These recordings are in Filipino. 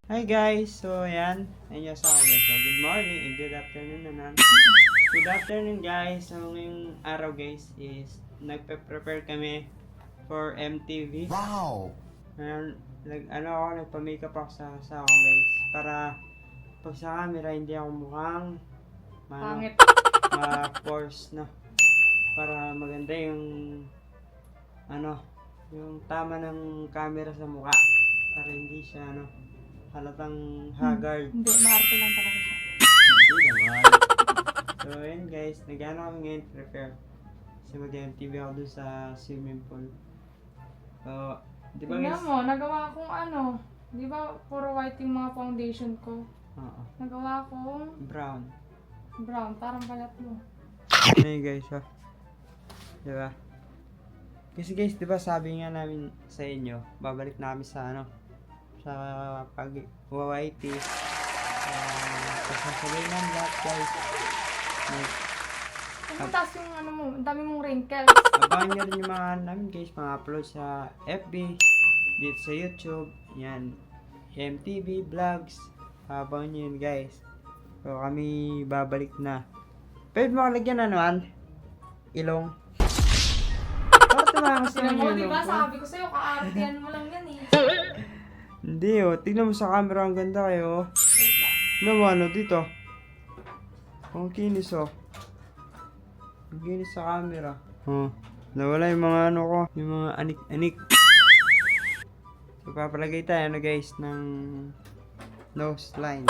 Hi guys! So ayan, ayun sa akin. So good morning and good afternoon naman. Good afternoon guys! So ngayong araw guys is nagpe-prepare kami for MTV. Wow! Ngayon, nagpa-makeup ako sa ako guys. Para pag sa camera hindi ako mukhang Pangit. ma-force na. Para maganda yung yung tama ng camera sa mukha. Para hindi siya halatang haggard. Hindi, maarte lang talaga siya. Hindi naman. So, yun guys. Nag-ano kami ngayon prepare. Kasi mag-MTV ako dun sa swimming pool. So, di ba Tingnan guys? mo, nagawa kong di ba puro white yung mga foundation ko? Oo. Nagawa kong Brown. brown, parang balat mo. Ano yun guys, Di ba? Kasi guys, di ba sabi nga namin sa inyo, babalik na kami sa sa pag-YT. Pasasabihin ng lahat guys. Ang taas yung mo, ang dami mong wrinkles. Abangan nyo rin yung mga namin guys, mga upload sa FB, dito sa YouTube, yan, MTV, vlogs, abangan nyo yun guys. So kami babalik na. Pwede mo kalagyan ilong. Para tumakas Tingnan naman mo, yung di ilong ba? ko. Sabi ko sa'yo, kaartihan mo lang yan eh. Hindi tignan mo sa camera, ang ganda kayo. Wait lang. Ano dito? Ang kinis Ang kinis sa camera. Nawala yung mga ko, yung mga anik-anik. So papalagay tayo guys ng nose line.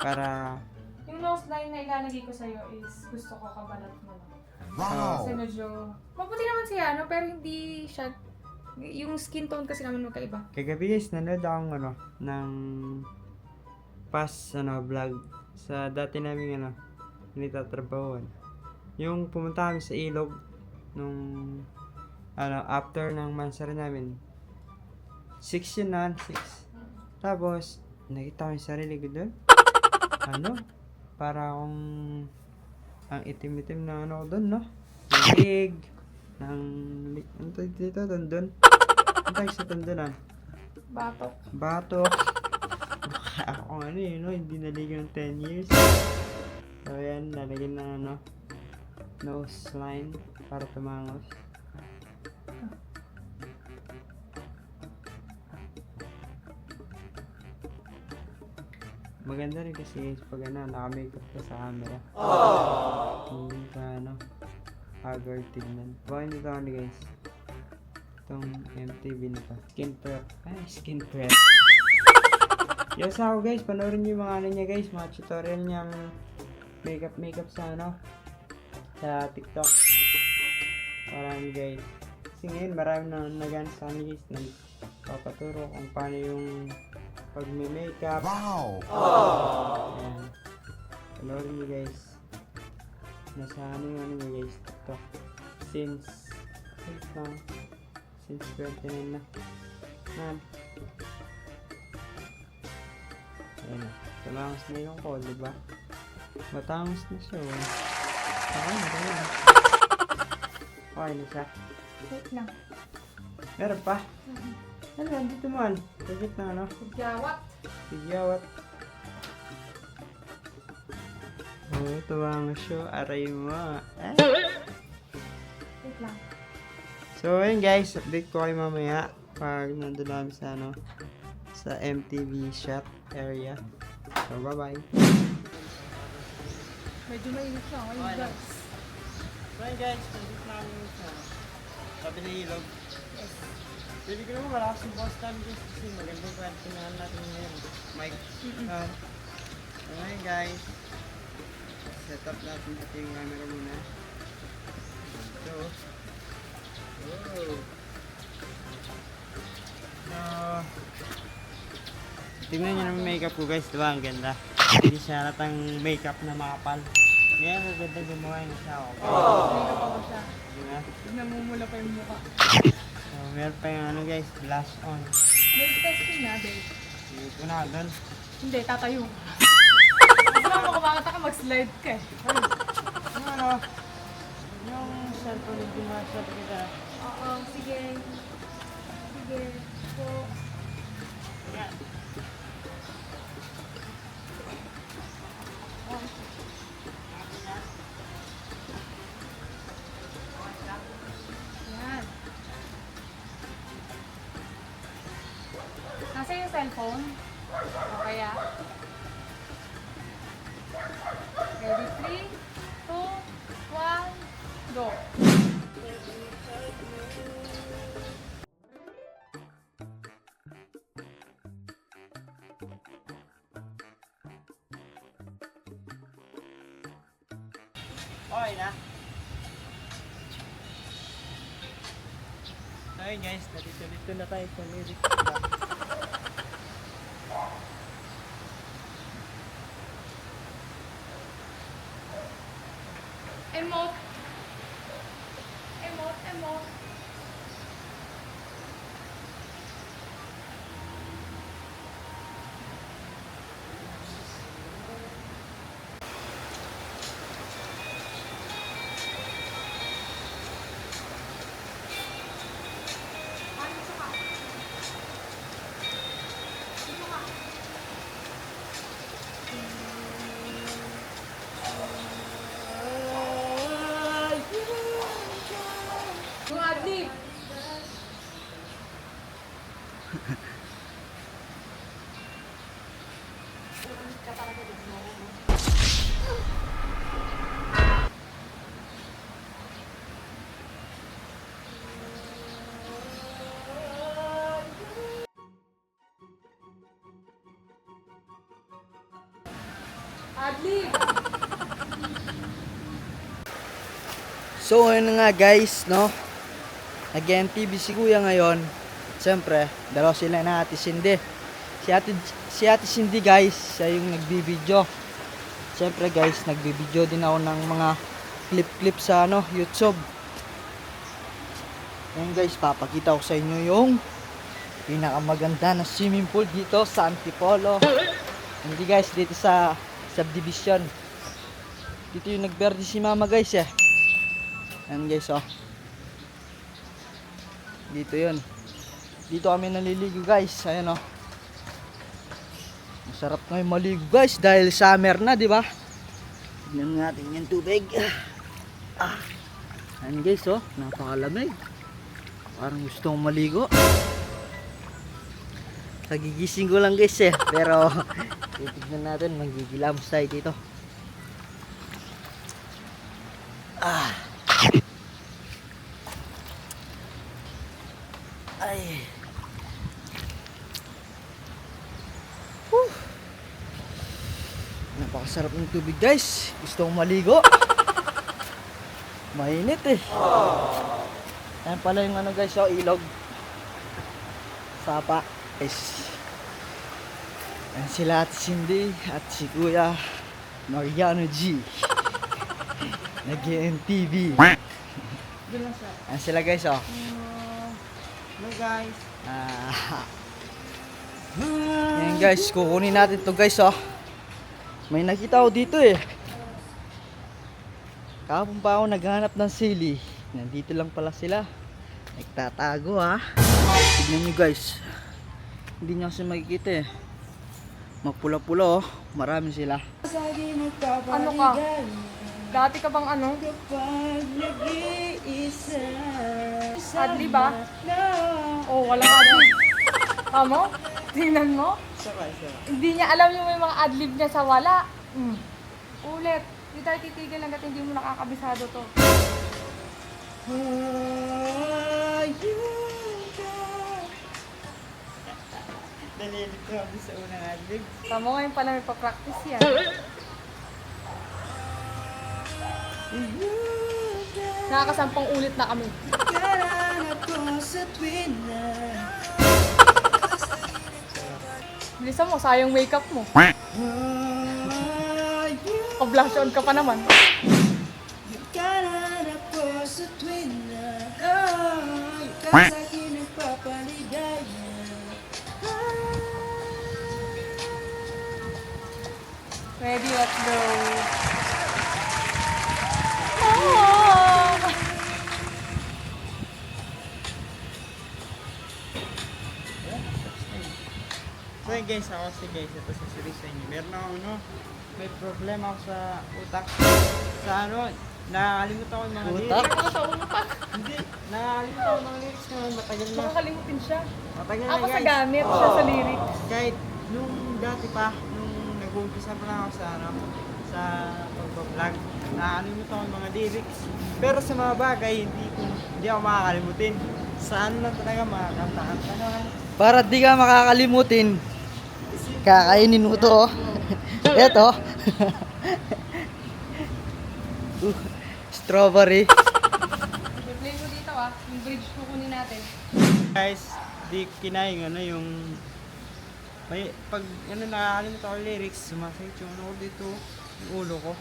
Para Yung nose line na ilalagay ko sa'yo is gusto ko kabalat mo lang. Wow! Kasi medyo, maputi naman siya, pero hindi siya, yung skin tone kasi naman magkaiba. kagabi guys, nanood akong ng past vlog sa dati namin nitatrabahoan. Yung pumunta kami sa ilog nung after ng mansara namin. 6 yun 6. Tapos nakita ko yung sarili ko doon. Para akong ang itim-itim na ko doon, no? Lig ng ano dito doon. Ano tayo sa tundunan? Batok. Batok. Ako hindi naligo ng 10 years. So yan, lalagyan ng nose line para tumangos. Maganda rin kasi guys pag naka-makeup ka sa camera. Hindi ka haggard tignan. Baka nyo ito guys. Itong MTV na to. Skin prep. Skin prep. Yes ako guys, panoorin nyo yung mga niya guys, mga tutorial niyang makeup sa sa TikTok. Marami guys. Kasi ngayon marami na nagana sa amin guys, nagpapaturo kung paano yung pag may makeup. Wow! Ayan. Panoorin nyo guys. Nasa yung guys, TikTok. Since 29 na. Ayan. Tumangos na yung ko, diba? Matangos na siya. Okay na siya. Wait lang. Meron pa? Ano, dito man. Pagkit na Jawat. Sigyawat. Tumangos siya. Aray mo. Wait lang. So, ayun guys. Update ko kayo mamaya. Pag nandun namin sa sa MTV shop area. So, bye-bye. Medyo mainit siya. Ayun guys. So, ayun guys. Nandito na kami sa sabi ng ilog. Pwede ko naman malakas yung boss namin guys kasi magandang kwento na natin ngayon. Mike. So, ayun guys. Set up natin dito yung camera muna. So, tingnan nyo naman makeup ko guys, diba? Ang ganda. Hindi siya halatang makeup na makapal. Ngayon, ang ganda gumawa yung siya ako. May pa siya. Diba? Namumula pa yung mukha. So, meron pa yung guys, blush on. May testing na, babe. Sige ko na doon. Hindi, tatayo. Kasi naman kumakata ka, mag-slide ka eh. Yung cellphone yung gumawa kita. Oo, sige. Sige. So, Yan. cellphone. Okay ah. Ready? 3, 2, 1, go. Okay na. Okay guys, dito na tayo sa lyric. Emote. Emote, emote. Yung adlib. Adlib. So ayun na nga guys, no? Nag-MTV si Kuya ngayon. Siyempre, dalawa sila na Ate Cindy. Si Ate Cindy guys, siya yung nagbibideo. Siyempre guys, nagbibideo din ako ng mga clip sa YouTube. Ngayon guys, papakita ko sa inyo yung pinakamaganda na swimming pool dito sa Antipolo. Hindi guys, dito sa subdivision. Dito yung nagberde si Mama guys eh. Ayan guys oh. Dito yun. Dito kami naliligo guys. Ayan oh. Masarap ngayon maligo guys dahil summer na, di ba? Tignan natin yung tubig. Ayan guys oh, napakalamig. Parang gusto kong maligo. Kagigising ko lang guys eh. Pero titignan natin, magigilamos tayo dito. Ay. Napakasarap ng tubig guys. Gusto kong maligo. Mainit eh. Ayan pala yung guys, oh, ilog. Sapa. Guys. Ayan sila Ate Cindy at si Kuya Mariano G. Nag-MTV. Ayan sila guys oh. Hello guys. Ayan guys, kukunin natin to guys oh. May nakita ako dito eh. Kahapon pa ako naghanap ng sili. Nandito lang pala sila. Nagtatago ha. Tignan nyo guys. Hindi nyo kasi makikita eh. Magpula-pula oh. Marami sila. Ano ka? Dati ka bang ano? Adlib ba? Oh, walang adlib. Tama? Tingnan mo. Hindi niya alam yung may mga adlib niya sa wala. Ulit. Hindi tayo titigil hanggat hindi mo nakakabisado to. Dalilit ko kami sa unang adlib. Tama ngayon pala may pa-practice yan. Nakakasampung ulit na kami. Bilisan mo, sayang makeup mo. Pa-blush on ka pa naman. Ready, let's go. Oh! So yun guys, ako guys, ito sa inyo. Meron ako may problema ako sa utak. Sa Nakakalimutan ko yung mga Utak? lyrics. Ano sa utak? Hindi, nakakalimutan ko yung mga lyrics na matagal na. Makakalimutin siya. Matagal na Ako sa guys. gamit, siya sa lyrics. Kahit nung dati pa, nung nag-uumpisa pa lang ako sa sa pag-vlog, nakakalimutan ko yung mga lyrics. Pero sa mga bagay, hindi ako makakalimutin. Saan lang talaga makakanta-kanta naman. Para di ka makakalimutin, kakainin mo to, oh. Eto. Strawberry. I-play mo dito yung bridge kukunin natin. Guys, di kinain yung may pag nakakalimutan ko yung lyrics, sumasakit yung ano ko dito, yung ulo ko.